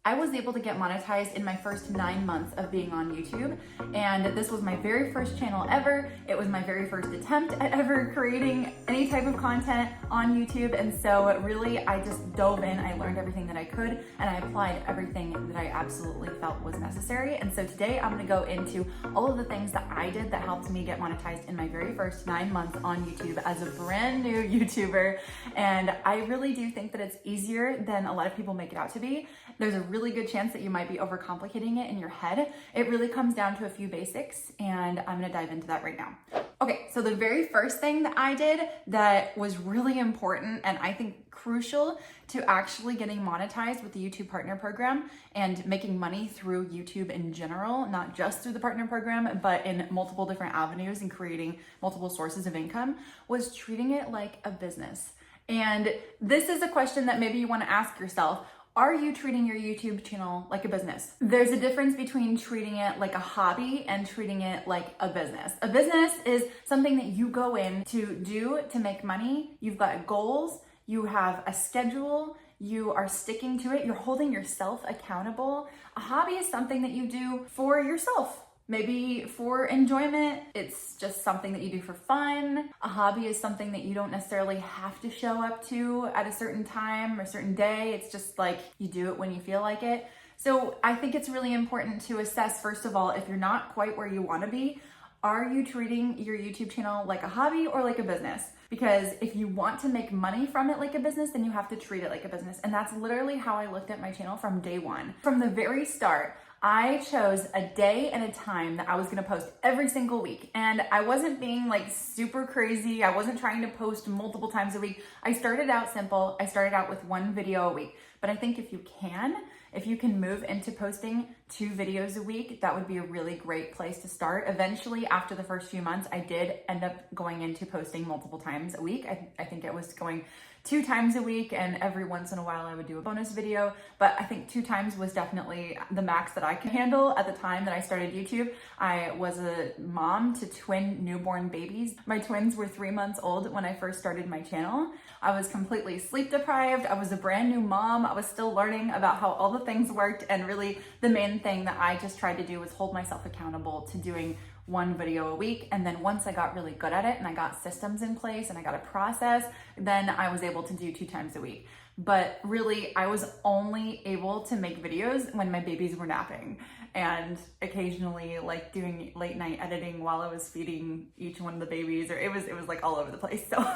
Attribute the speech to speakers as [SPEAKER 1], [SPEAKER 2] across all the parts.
[SPEAKER 1] I was able to get monetized in my first 9 months of being on YouTube, and this was my very first channel ever. It was my very first attempt at ever creating any type of content on YouTube, and so really I just dove in. I learned everything that I could, and I applied everything that I absolutely felt was necessary. And so today I'm gonna go into all of the things that I did that helped me get monetized in my very first 9 months on YouTube as a brand new YouTuber. And I really do think that it's easier than a lot of people make it out to be. There's a really good chance that you might be overcomplicating it in your head. It really comes down to a few basics, and I'm gonna dive into that right now. Okay, so the very first thing that I did that was really important and I think crucial to actually getting monetized with the YouTube Partner Program and making money through YouTube in general, not just through the Partner Program, but in multiple different avenues and creating multiple sources of income, was treating it like a business. And this is a question that maybe you wanna ask yourself. Are you treating your YouTube channel like a business? There's a difference between treating it like a hobby and treating it like a business. A business is something that you go in to do to make money. You've got goals, you have a schedule, you are sticking to it, you're holding yourself accountable. A hobby is something that you do for yourself. Maybe for enjoyment, it's just something that you do for fun. A hobby is something that you don't necessarily have to show up to at a certain time or a certain day. It's just like you do it when you feel like it. So I think it's really important to assess, first of all, if you're not quite where you want to be, are you treating your YouTube channel like a hobby or like a business? Because if you want to make money from it like a business, then you have to treat it like a business. And that's literally how I looked at my channel from day one. From the very start, I chose a day and a time that I was gonna post every single week. And I wasn't being like super crazy. I wasn't trying to post multiple times a week. I started out simple. I started out with 1 video a week. But I think if you can move into posting 2 videos a week, that would be a really great place to start. Eventually, after the first few months, I did end up going into posting multiple times a week. I think it was going 2 times a week, and every once in a while I would do a bonus video, but I think 2 times was definitely the max that I could handle at the time that I started YouTube. I was a mom to twin newborn babies. My twins were 3 months old when I first started my channel. I was completely sleep deprived. I was a brand new mom. I was still learning about how all the things worked, and really the main thing that I just tried to do was hold myself accountable to doing 1 video a week. And then once I got really good at it and I got systems in place and I got a process, then I was able to do 2 times a week. But really, I was only able to make videos when my babies were napping, and occasionally like doing late night editing while I was feeding each one of the babies, or it was like all over the place. So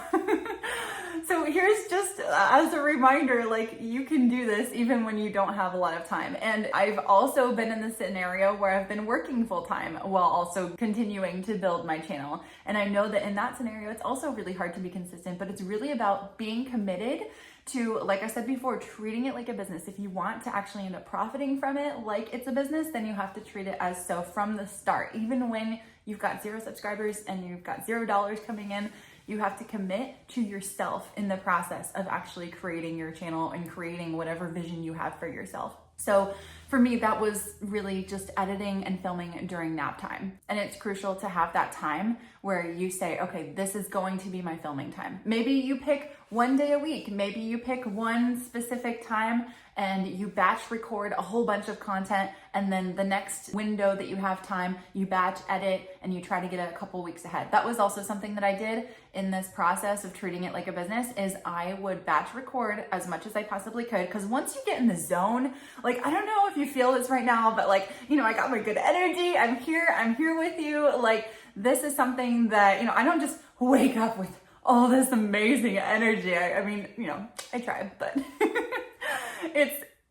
[SPEAKER 1] so here's just as a reminder, like you can do this even when you don't have a lot of time. And I've also been in the scenario where I've been working full time while also continuing to build my channel. And I know that in that scenario, it's also really hard to be consistent, but it's really about being committed to, like I said before, treating it like a business. If you want to actually end up profiting from it like it's a business, then you have to treat it as so from the start. Even when you've got 0 subscribers and you've got $0 coming in, you have to commit to yourself in the process of actually creating your channel and creating whatever vision you have for yourself. So for me, that was really just editing and filming during nap time. And it's crucial to have that time where you say, okay, this is going to be my filming time. Maybe you pick 1 day a week. Maybe you pick one specific time and you batch record a whole bunch of content, and then the next window that you have time, you batch edit and you try to get it a couple weeks ahead. That was also something that I did in this process of treating it like a business, is I would batch record as much as I possibly could, because once you get in the zone, like, I don't know if you feel this right now, but like, I got my good energy, I'm here with you. Like, this is something that, I don't just wake up with all this amazing energy. I mean, I try, but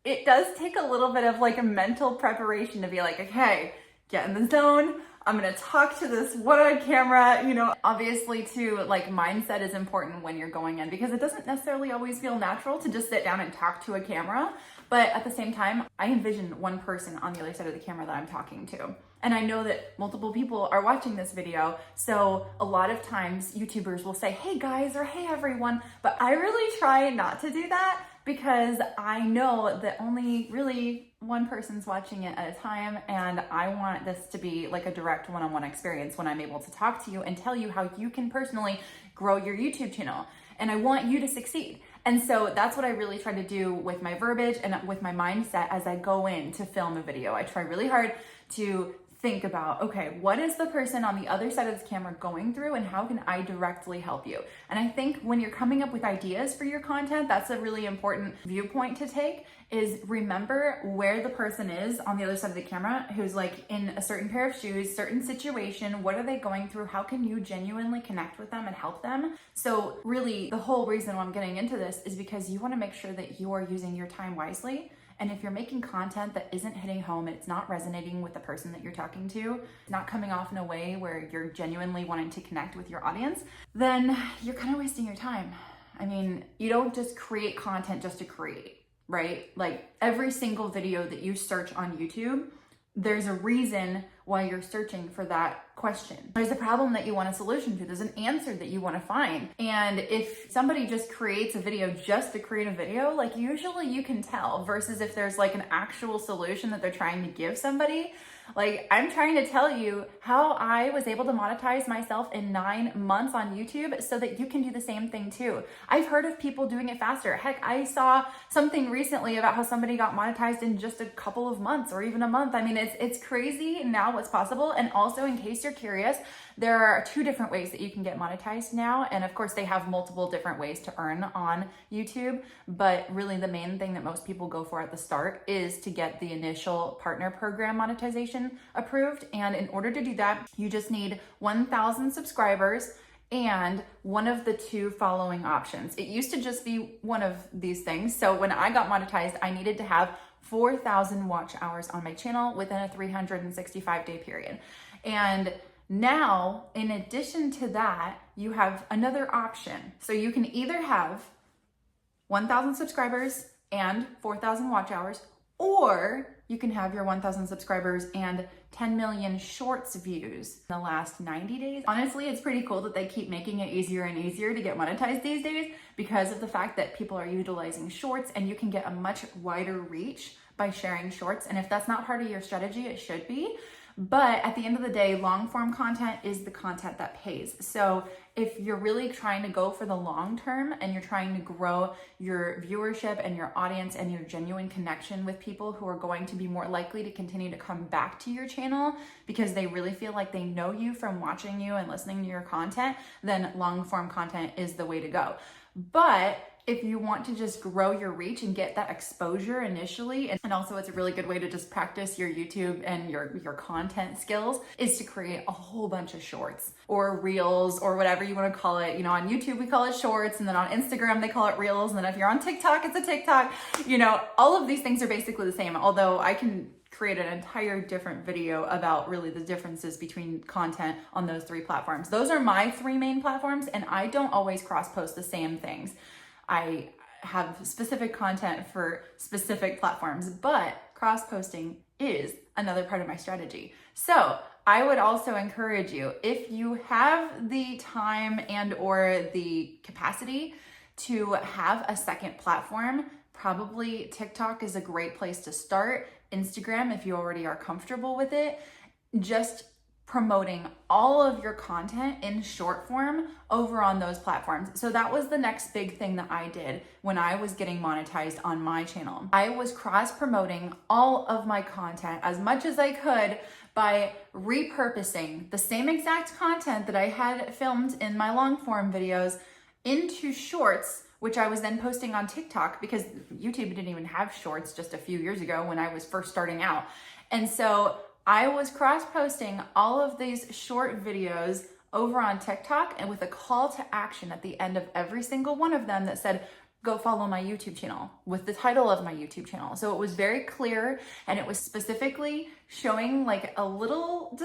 [SPEAKER 1] it does take a little bit of like a mental preparation to be like, okay, get in the zone. I'm gonna talk to this one camera, obviously too, like mindset is important when you're going in, because it doesn't necessarily always feel natural to just sit down and talk to a camera. But at the same time, I envision one person on the other side of the camera that I'm talking to. And I know that multiple people are watching this video. So a lot of times YouTubers will say, hey guys, or hey everyone, but I really try not to do that, because I know that only really one person's watching it at a time, and I want this to be like a direct one-on-one experience when I'm able to talk to you and tell you how you can personally grow your YouTube channel. And I want you to succeed. And so that's what I really try to do with my verbiage and with my mindset as I go in to film a video. I try really hard to think about, okay, what is the person on the other side of this camera going through and how can I directly help you? And I think when you're coming up with ideas for your content, that's a really important viewpoint to take, is remember where the person is on the other side of the camera who's like in a certain pair of shoes, certain situation, what are they going through? How can you genuinely connect with them and help them? So really the whole reason why I'm getting into this is because you want to make sure that you are using your time wisely. And if you're making content that isn't hitting home, it's not resonating with the person that you're talking to, it's not coming off in a way where you're genuinely wanting to connect with your audience, then you're kind of wasting your time. I mean, you don't just create content just to create, right? Like every single video that you search on YouTube, there's a reason why you're searching for that question. There's a problem that you want a solution to. There's an answer that you want to find. And if somebody just creates a video just to create a video, like usually you can tell, versus if there's like an actual solution that they're trying to give somebody. Like I'm trying to tell you how I was able to monetize myself in 9 months on YouTube so that you can do the same thing too. I've heard of people doing it faster. Heck, I saw something recently about how somebody got monetized in just a couple of months or even a month. I mean, it's crazy now what's possible. And also, in case you're curious, there are 2 different ways that you can get monetized now. And of course, they have multiple different ways to earn on YouTube. But really the main thing that most people go for at the start is to get the initial partner program monetization approved. And in order to do that, you just need 1,000 subscribers and one of the 2 following options. It used to just be one of these things. So when I got monetized, I needed to have 4,000 watch hours on my channel within a 365-day period. And now, in addition to that, you have another option. So you can either have 1,000 subscribers and 4,000 watch hours, or you can have your 1,000 subscribers and 10 million shorts views in the last 90 days. Honestly, it's pretty cool that they keep making it easier and easier to get monetized these days because of the fact that people are utilizing shorts and you can get a much wider reach by sharing shorts. And if that's not part of your strategy, it should be. But at the end of the day, long form content is the content that pays. So if you're really trying to go for the long term and you're trying to grow your viewership and your audience and your genuine connection with people who are going to be more likely to continue to come back to your channel because they really feel like they know you from watching you and listening to your content, then long form content is the way to go. But if you want to just grow your reach and get that exposure initially, and also it's a really good way to just practice your YouTube and your content skills, is to create a whole bunch of shorts or reels or whatever you want to call it. You know, on YouTube, we call it shorts, and then on Instagram, they call it reels. And then if you're on TikTok, it's a TikTok. You know, all of these things are basically the same, although I can create an entire different video about really the differences between content on those 3 platforms. Those are my 3 main platforms, and I don't always cross-post the same things. I have specific content for specific platforms, but cross-posting is another part of my strategy. So I would also encourage you, if you have the time and or the capacity to have a second platform, probably TikTok is a great place to start. Instagram, if you already are comfortable with it, just promoting all of your content in short form over on those platforms. So that was the next big thing that I did when I was getting monetized on my channel. I was cross-promoting all of my content as much as I could by repurposing the same exact content that I had filmed in my long form videos into shorts, which I was then posting on TikTok because YouTube didn't even have shorts just a few years ago when I was first starting out. And so I was cross-posting all of these short videos over on TikTok and with a call to action at the end of every single one of them that said, go follow my YouTube channel, with the title of my YouTube channel. So it was very clear, and it was specifically showing like just a little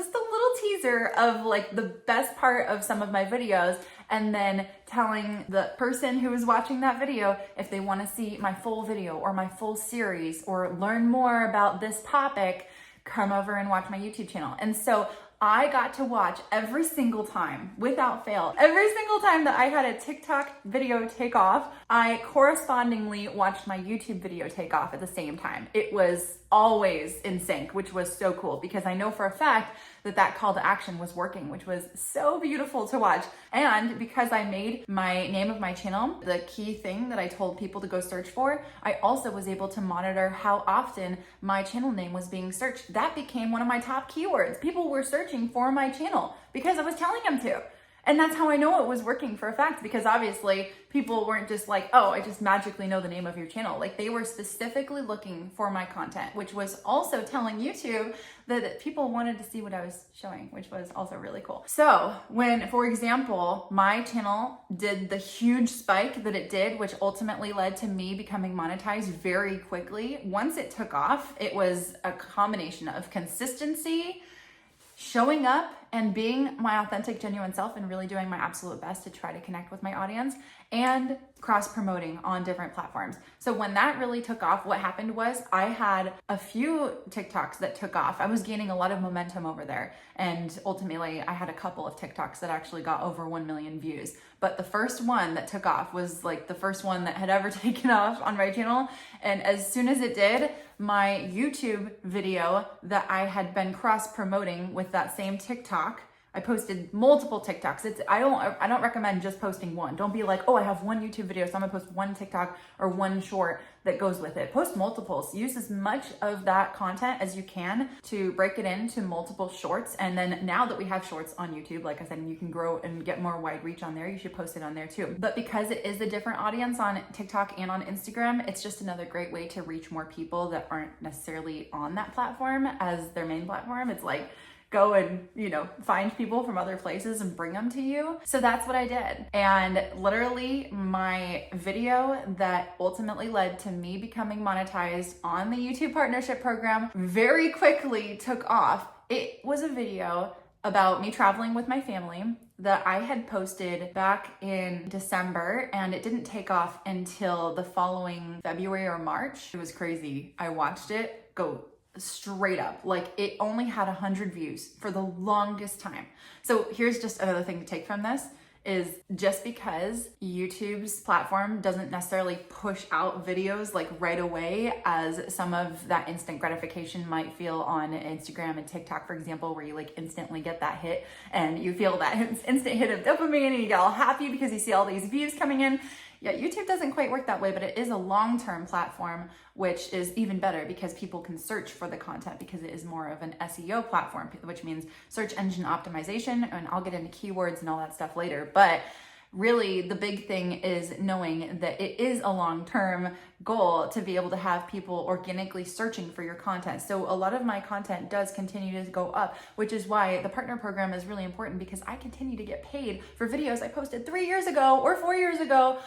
[SPEAKER 1] teaser of like the best part of some of my videos, and then telling the person who was watching that video if they want to see my full video or my full series or learn more about this topic, come over and watch my YouTube channel. And so I got to watch every single time, without fail, every single time that I had a TikTok video take off, I correspondingly watched my YouTube video take off at the same time. It was always in sync, which was so cool because I know for a fact that that call to action was working, which was so beautiful to watch. And because I made my name of my channel the key thing that I told people to go search for, I also was able to monitor how often my channel name was being searched. That became one of my top keywords. People were searching for my channel because I was telling them to. And that's how I know it was working for a fact, because obviously people weren't just like, oh, I just magically know the name of your channel. Like, they were specifically looking for my content, which was also telling YouTube that people wanted to see what I was showing, which was also really cool. So when, for example, my channel did the huge spike that it did, which ultimately led to me becoming monetized very quickly, once it took off, it was a combination of consistency, showing up and being my authentic, genuine self and really doing my absolute best to try to connect with my audience, and cross-promoting on different platforms. So when that really took off, what happened was I had a few TikToks that took off. I was gaining a lot of momentum over there. And ultimately, I had a couple of TikToks that actually got over 1 million views. But the first one that took off was like the first one that had ever taken off on my channel. And as soon as it did, my YouTube video that I had been cross-promoting with that same TikTok, I posted multiple TikToks. I don't recommend just posting one. Don't be like, oh, I have one YouTube video, so I'm gonna post one TikTok or one short that goes with it. Post multiples. Use as much of that content as you can to break it into multiple shorts. And then now that we have shorts on YouTube, like I said, you can grow and get more wide reach on there, you should post it on there too. But because it is a different audience on TikTok and on Instagram, it's just another great way to reach more people that aren't necessarily on that platform as their main platform. It's like, go and, find people from other places and bring them to you. So that's what I did. And literally my video that ultimately led to me becoming monetized on the YouTube partnership program very quickly took off. It was a video about me traveling with my family that I had posted back in December, and it didn't take off until the following February or March. It was crazy. I watched it go straight up. Like, it only had 100 views for the longest time. So here's just another thing to take from this is just because YouTube's platform doesn't necessarily push out videos like right away as some of that instant gratification might feel on Instagram and TikTok, for example, where you like instantly get that hit and you feel that instant hit of dopamine and you get all happy because you see all these views coming in. Yeah, YouTube doesn't quite work that way, but it is a long-term platform, which is even better because people can search for the content because it is more of an SEO platform, which means search engine optimization. And I'll get into keywords and all that stuff later. But really, the big thing is knowing that it is a long-term goal to be able to have people organically searching for your content. So a lot of my content does continue to go up, which is why the partner program is really important, because I continue to get paid for videos I posted 3 years ago or 4 years ago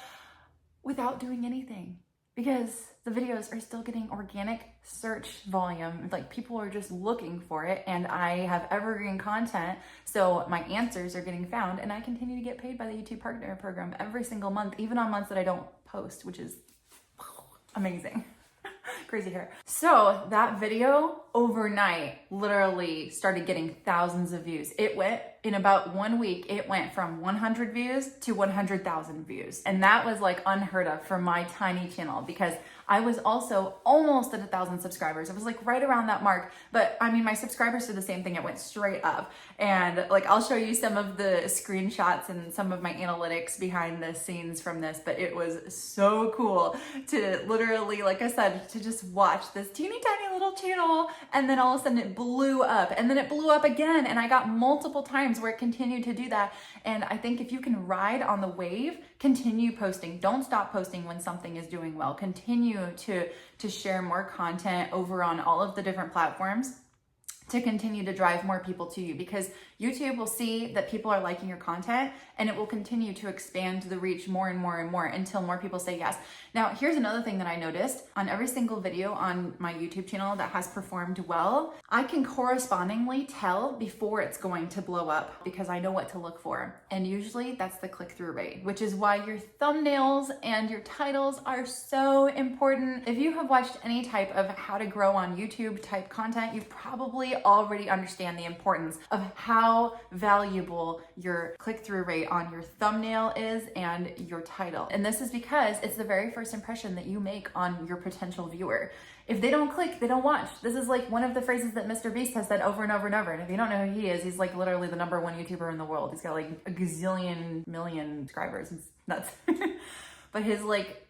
[SPEAKER 1] without doing anything, because the videos are still getting organic search volume. Like, people are just looking for it, and I have evergreen content, so my answers are getting found, and I continue to get paid by the YouTube Partner Program every single month, even on months that I don't post, which is amazing. Crazy hair. So that video overnight literally started getting thousands of views. It went, in about 1 week, it went from 100 views to 100,000 views. And that was like unheard of for my tiny channel, because I was also almost at 1,000 subscribers. It was like right around that mark. But I mean, my subscribers did the same thing. It went straight up. And like, I'll show you some of the screenshots and some of my analytics behind the scenes from this, but it was so cool to literally, like I said, to just watch this teeny tiny little channel, and then all of a sudden it blew up, and then it blew up again, and I got multiple times where it continued to do that. And I think if you can ride on the wave, continue posting. Don't stop posting when something is doing well. Continue to share more content over on all of the different platforms to continue to drive more people to you, because YouTube will see that people are liking your content, and it will continue to expand the reach more and more and more until more people say yes. Now, here's another thing that I noticed on every single video on my YouTube channel that has performed well. I can correspondingly tell before it's going to blow up, because I know what to look for. And usually that's the click-through rate, which is why your thumbnails and your titles are so important. If you have watched any type of how to grow on YouTube type content, you probably already understand the importance of how valuable your click-through rate on your thumbnail is and your title. And this is because it's the very first impression that you make on your potential viewer. If they don't click, they don't watch. This is like one of the phrases that Mr. Beast has said over and over and over. And if you don't know who he is, he's like literally the #1 YouTuber in the world. He's got like a gazillion million subscribers. It's nuts. But his like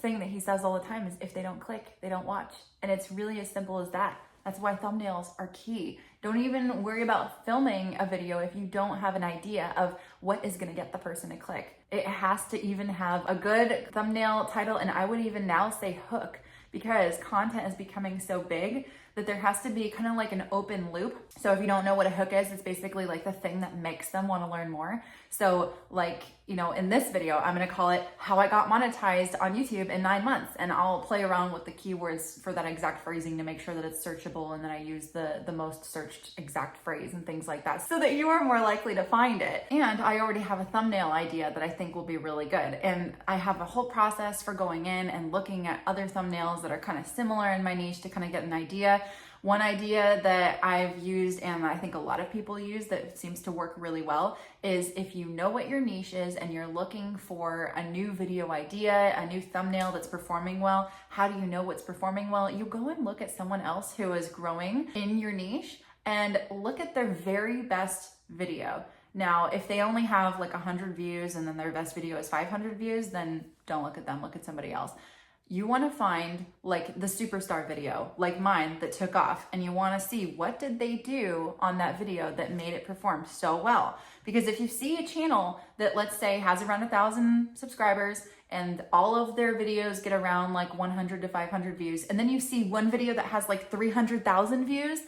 [SPEAKER 1] thing that he says all the time is if they don't click, they don't watch. And it's really as simple as that. That's why thumbnails are key. Don't even worry about filming a video if you don't have an idea of what is gonna get the person to click. It has to even have a good thumbnail title, and I would even now say hook, because content is becoming so big that there has to be kind of like an open loop. So if you don't know what a hook is, it's basically like the thing that makes them want to learn more. So like, you know, in this video, I'm going to call it how I got monetized on YouTube in 9 months. And I'll play around with the keywords for that exact phrasing to make sure that it's searchable and that I use the most searched exact phrase and things like that so that you are more likely to find it. And I already have a thumbnail idea that I think will be really good. And I have a whole process for going in and looking at other thumbnails that are kind of similar in my niche to kind of get an idea. One idea that I've used and I think a lot of people use that seems to work really well is if you know what your niche is and you're looking for a new video idea, a new thumbnail that's performing well, how do you know what's performing well? You go and look at someone else who is growing in your niche and look at their very best video. Now, if they only have like 100 views and then their best video is 500 views, then don't look at them, look at somebody else. You want to find like the superstar video, like mine, that took off, and you want to see what did they do on that video that made it perform so well. Because if you see a channel that, let's say, has around 1,000 subscribers and all of their videos get around like 100 to 500 views, and then you see one video that has like 300,000 views,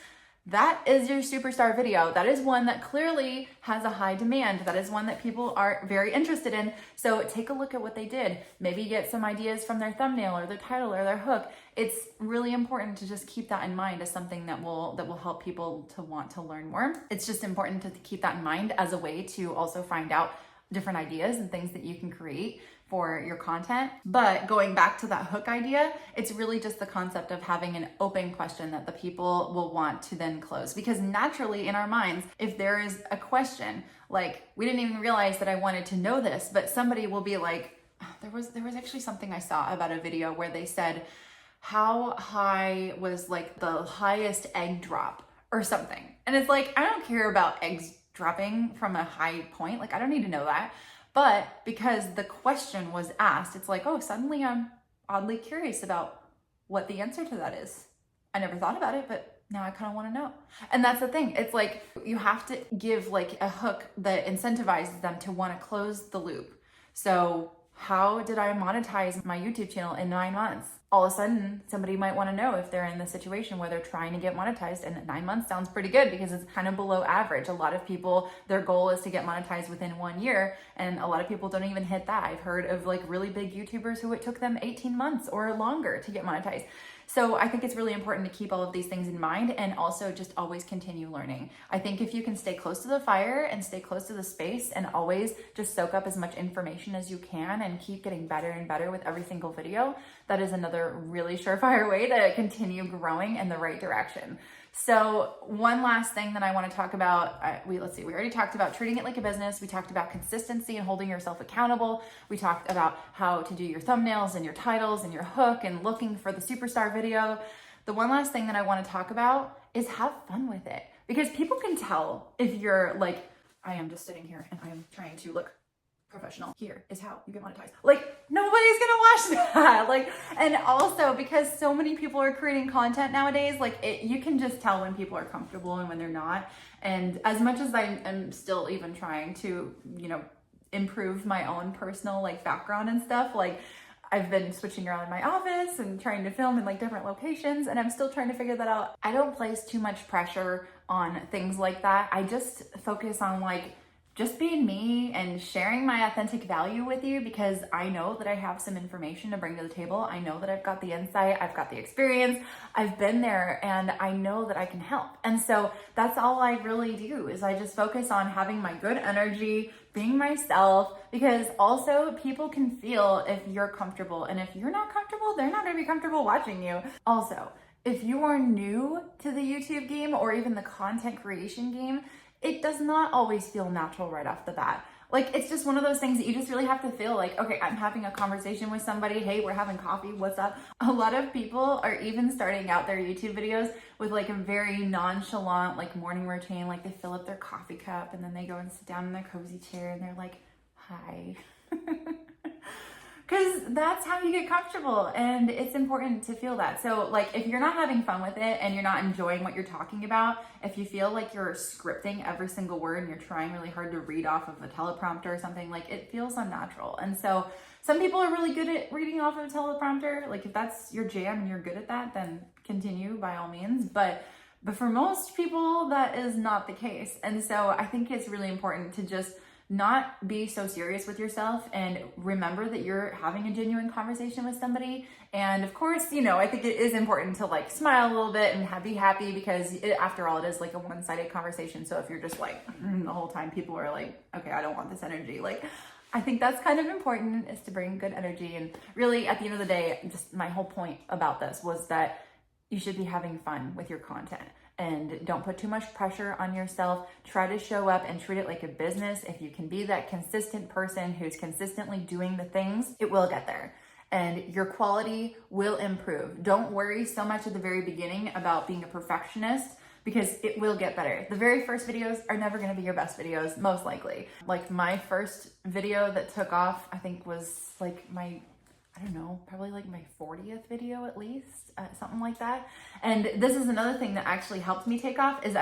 [SPEAKER 1] that is your superstar video. That is one that clearly has a high demand. That is one that people are very interested in. So take a look at what they did. Maybe get some ideas from their thumbnail or their title or their hook. It's really important to just keep that in mind as something that will help people to want to learn more. It's just important to keep that in mind as a way to also find out different ideas and things that you can create for your content. But going back to that hook idea, it's really just the concept of having an open question that the people will want to then close. Because naturally in our minds, if there is a question, like we didn't even realize that I wanted to know this, but somebody will be like, there was actually something I saw about a video where they said, how high was like the highest egg drop or something. And it's like, I don't care about eggs dropping from a high point. Like I don't need to know that. But because the question was asked, it's like, oh, suddenly I'm oddly curious about what the answer to that is. I never thought about it, but now I kind of want to know. And that's the thing. It's like you have to give like a hook that incentivizes them to want to close the loop. So how did I monetize my YouTube channel in 9 months? All of a sudden, somebody might want to know if they're in the situation where they're trying to get monetized, and 9 months sounds pretty good because it's kind of below average. A lot of people, their goal is to get monetized within 1 year, and a lot of people don't even hit that. I've heard of like really big YouTubers who it took them 18 months or longer to get monetized. So I think it's really important to keep all of these things in mind and also just always continue learning. I think if you can stay close to the fire and stay close to the space and always just soak up as much information as you can and keep getting better and better with every single video, that is another really surefire way to continue growing in the right direction. So one last thing that I want to talk about, we already talked about treating it like a business. We talked about consistency and holding yourself accountable. We talked about how to do your thumbnails and your titles and your hook and looking for the superstar video. The one last thing that I want to talk about is have fun with it, because people can tell if you're like, I am just sitting here and I am trying to look professional. Here is how you get monetized. Like nobody's gonna watch that. Like, and also because so many people are creating content nowadays, like you can just tell when people are comfortable and when they're not. And as much as I am still even trying to, you know, improve my own personal like background and stuff, like I've been switching around in my office and trying to film in like different locations, and I'm still trying to figure that out. I don't place too much pressure on things like that. I just focus on like just being me and sharing my authentic value with you, because I know that I have some information to bring to the table. I know that I've got the insight, I've got the experience, I've been there, and I know that I can help. And so that's all I really do, is I just focus on having my good energy, being myself, because also people can feel if you're comfortable, and if you're not comfortable, they're not gonna be comfortable watching you. Also, if you are new to the YouTube game or even the content creation game, it does not always feel natural right off the bat. Like, it's just one of those things that you just really have to feel like, okay, I'm having a conversation with somebody. Hey, we're having coffee. What's up? A lot of people are even starting out their YouTube videos with like a very nonchalant, like morning routine. Like they fill up their coffee cup and then they go and sit down in their cozy chair and they're like, hi. Because that's how you get comfortable, and it's important to feel that. So like if you're not having fun with it and you're not enjoying what you're talking about, if you feel like you're scripting every single word and you're trying really hard to read off of a teleprompter or something, like it feels unnatural. And so some people are really good at reading off of a teleprompter. Like if that's your jam and you're good at that, then continue by all means. But for most people, that is not the case. And so I think it's really important to just not be so serious with yourself and remember that you're having a genuine conversation with somebody. And of course, you know, I think it is important to like smile a little bit and be happy, because after all, it is like a one-sided conversation. So if you're just like the whole time people are like, okay, I don't want this energy. Like, I think that's kind of important, is to bring good energy. And really at the end of the day, just my whole point about this was that you should be having fun with your content. And don't put too much pressure on yourself. Try to show up and treat it like a business. If you can be that consistent person who's consistently doing the things, it will get there. And your quality will improve. Don't worry so much at the very beginning about being a perfectionist, because it will get better. The very first videos are never gonna be your best videos, most likely. Like my first video that took off, I think was like I don't know, probably like my 40th video at least, something like that. And this is another thing that actually helped me take off, is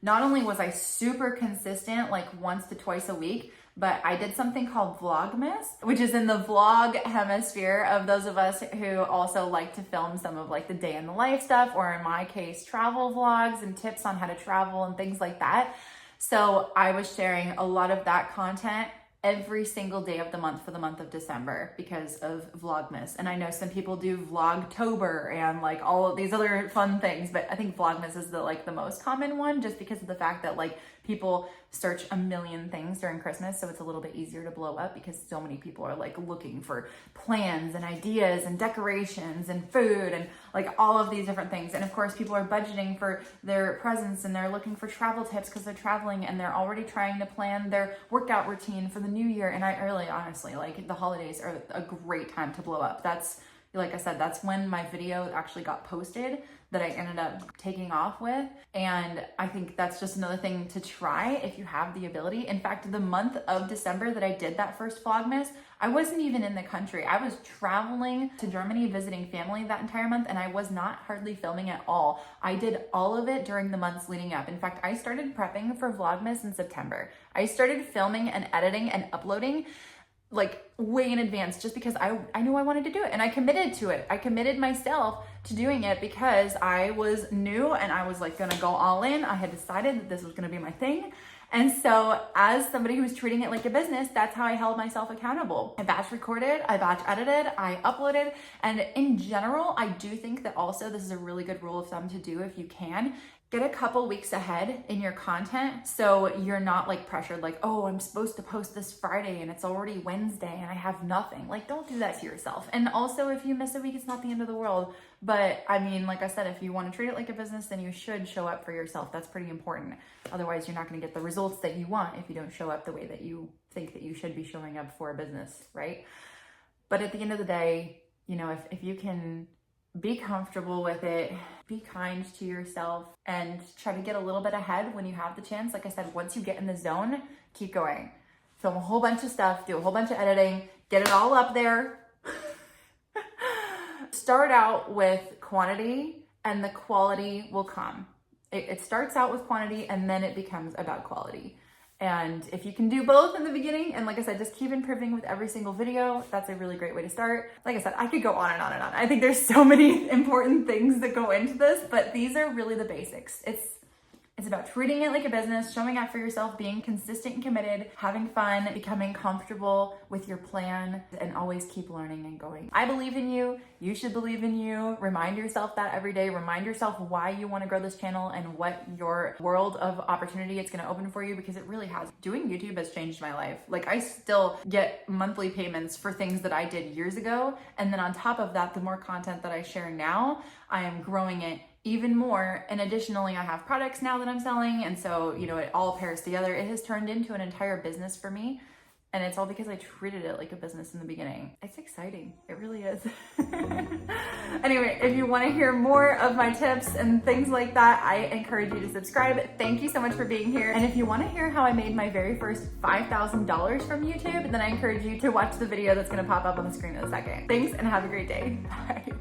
[SPEAKER 1] not only was I super consistent, like once to twice a week, but I did something called Vlogmas, which is in the vlog hemisphere of those of us who also like to film some of like the day in the life stuff, or in my case, travel vlogs and tips on how to travel and things like that. So I was sharing a lot of that content every single day of the month for the month of December because of Vlogmas. And I know some people do Vlogtober and like all of these other fun things, but I think Vlogmas is the most common one, just because of the fact that like people search a million things during Christmas. So it's a little bit easier to blow up, because so many people are like looking for plans and ideas and decorations and food and like all of these different things. And of course, people are budgeting for their presents and they're looking for travel tips because they're traveling, and they're already trying to plan their workout routine for the new year. And I really honestly, like, the holidays are a great time to blow up. That's, like I said, that's when my video actually got posted that I ended up taking off with. And I think that's just another thing to try if you have the ability. In fact, the month of December that I did that first Vlogmas, I wasn't even in the country. I was traveling to Germany visiting family that entire month, and I was not hardly filming at all. I did all of it during the months leading up. In fact, I started prepping for Vlogmas in September. I started filming and editing and uploading like way in advance, just because I knew I wanted to do it, and I committed to it. I committed myself to doing it because I was new and I was like gonna go all in. I had decided that this was gonna be my thing. And so as somebody who's treating it like a business, that's how I held myself accountable. I batch recorded, I batch edited, I uploaded. And in general, I do think that also this is a really good rule of thumb to do if you can. Get a couple weeks ahead in your content, so you're not like pressured, like, oh, I'm supposed to post this Friday and it's already Wednesday and I have nothing. Like, don't do that to yourself. And also, if you miss a week, it's not the end of the world. But I mean, like I said, if you want to treat it like a business, then you should show up for yourself. That's pretty important. Otherwise, you're not going to get the results that you want if you don't show up the way that you think that you should be showing up for a business, right? But at the end of the day, you know, if you can be comfortable with it, be kind to yourself, and try to get a little bit ahead when you have the chance. Like I said, once you get in the zone, keep going. Film a whole bunch of stuff, do a whole bunch of editing, get it all up there. Start out with quantity and the quality will come. It starts out with quantity and then it becomes about quality. And if you can do both in the beginning, and like I said, just keep improving with every single video, that's a really great way to start. Like I said, I could go on and on and on. I think there's so many important things that go into this, but these are really the basics. It's about treating it like a business, showing up for yourself, being consistent and committed, having fun, becoming comfortable with your plan, and always keep learning and going. I believe in you. You should believe in you. Remind yourself that every day. Remind yourself why you want to grow this channel and what your world of opportunity it's going to open for you, because it really has. Doing YouTube has changed my life. Like, I still get monthly payments for things that I did years ago. And then on top of that, the more content that I share now, I am growing it even more. And additionally, I have products now that I'm selling. And so, you know, it all pairs together. It has turned into an entire business for me. And it's all because I treated it like a business in the beginning. It's exciting, it really is. Anyway, if you wanna hear more of my tips and things like that, I encourage you to subscribe. Thank you so much for being here. And if you wanna hear how I made my very first $5,000 from YouTube, then I encourage you to watch the video that's gonna pop up on the screen in a second. Thanks and have a great day. Bye.